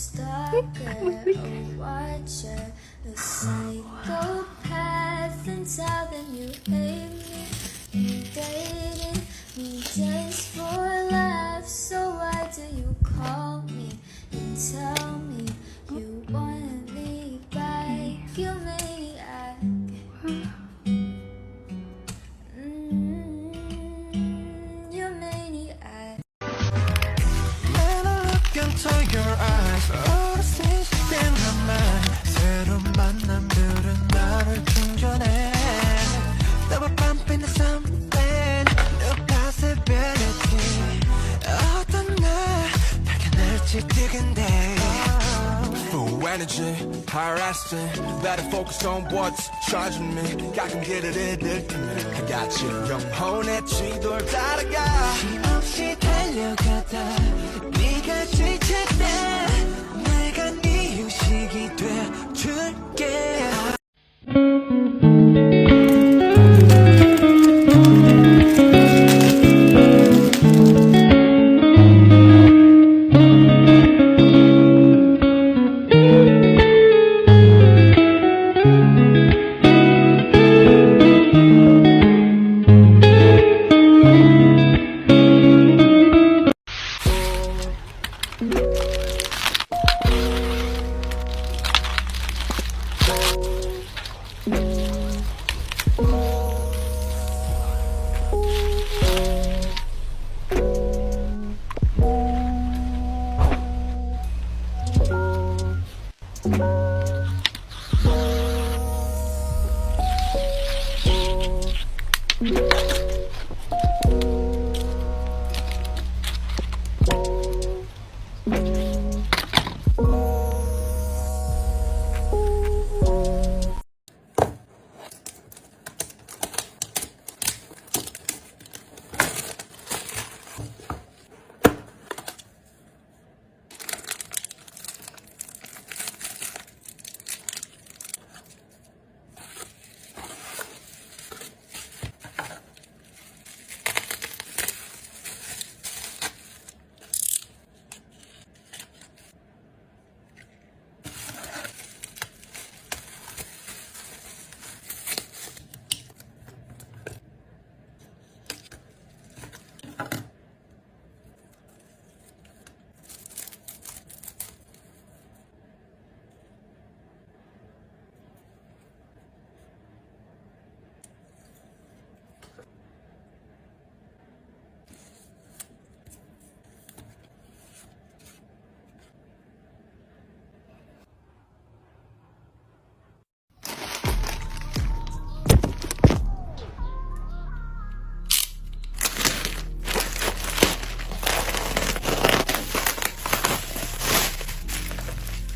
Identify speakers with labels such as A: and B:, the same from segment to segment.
A: stalker, a watcher, a psychopath, and tell them you hate me. You dated me just for laughs, so why do you call me and tell me you want me back? You maniac. You maniac.
B: When I look into your eyes, all the things in my mind. 새로운 만남들은 나를 충전해. Double bump in the something, new possibility. 어떤 날 발견할지 뜨근데. Full energy, higher estimate. Better focus on what's charging me. 가끔 길을 잃을 때면 I got you. 영혼의 지도를 따라가. 힘없이 달려가다 네가 지칠 때 내가 네 휴식이 돼줄게.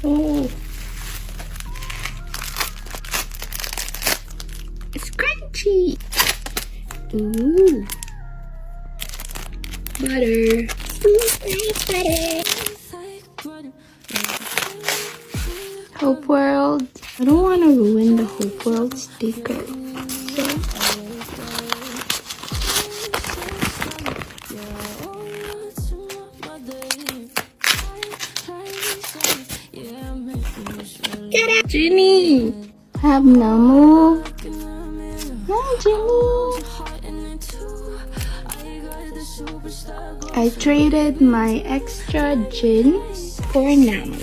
C: Oh, it's crunchy. Ooh, butter. Ooh, nice butter. Hope World. I don't want to ruin the Hope World sticker. So. Jenny, have Namu. Hi, Jenny. I traded my extra gin for Namu.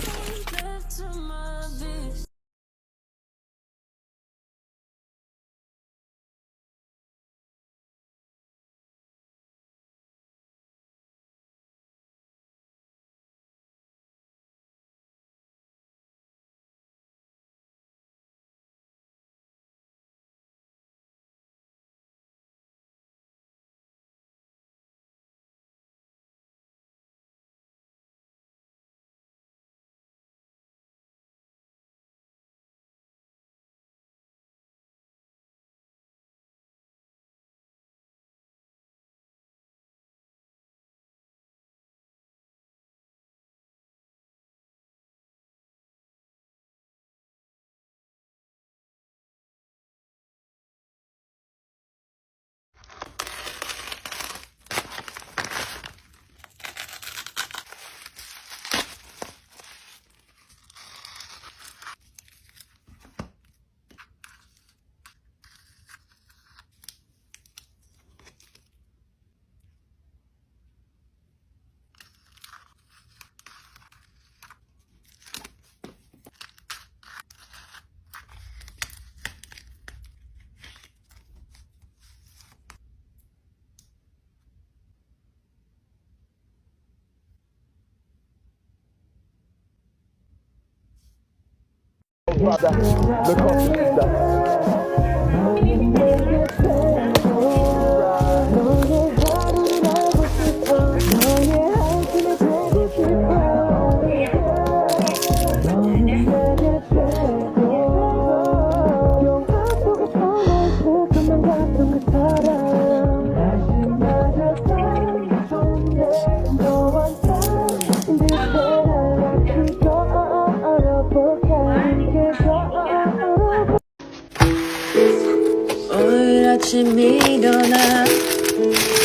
D: 오늘 아침 일어나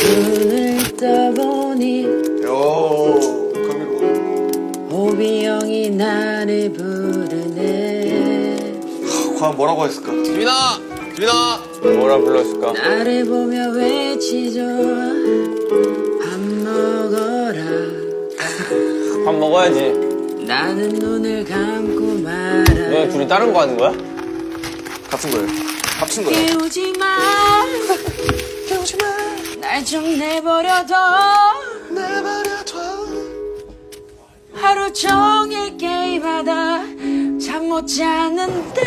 D: 눈을 떠보니 호비 형이 나를 부르네.
E: 과연 뭐라고 했을까?
F: 지민아!
E: 뭐라 불렀을까?
D: 나를 보며 외치죠. 밥 먹어라.
E: 밥 먹어야지.
D: 나는 눈을 감고 말아.
E: 너네 둘이 다른 거 하는 거야? 같은 거예요. 합친 거예요.
D: 깨우지 마. 날 좀 내버려둬. 하루 종일 게임하다 잠 못 자는데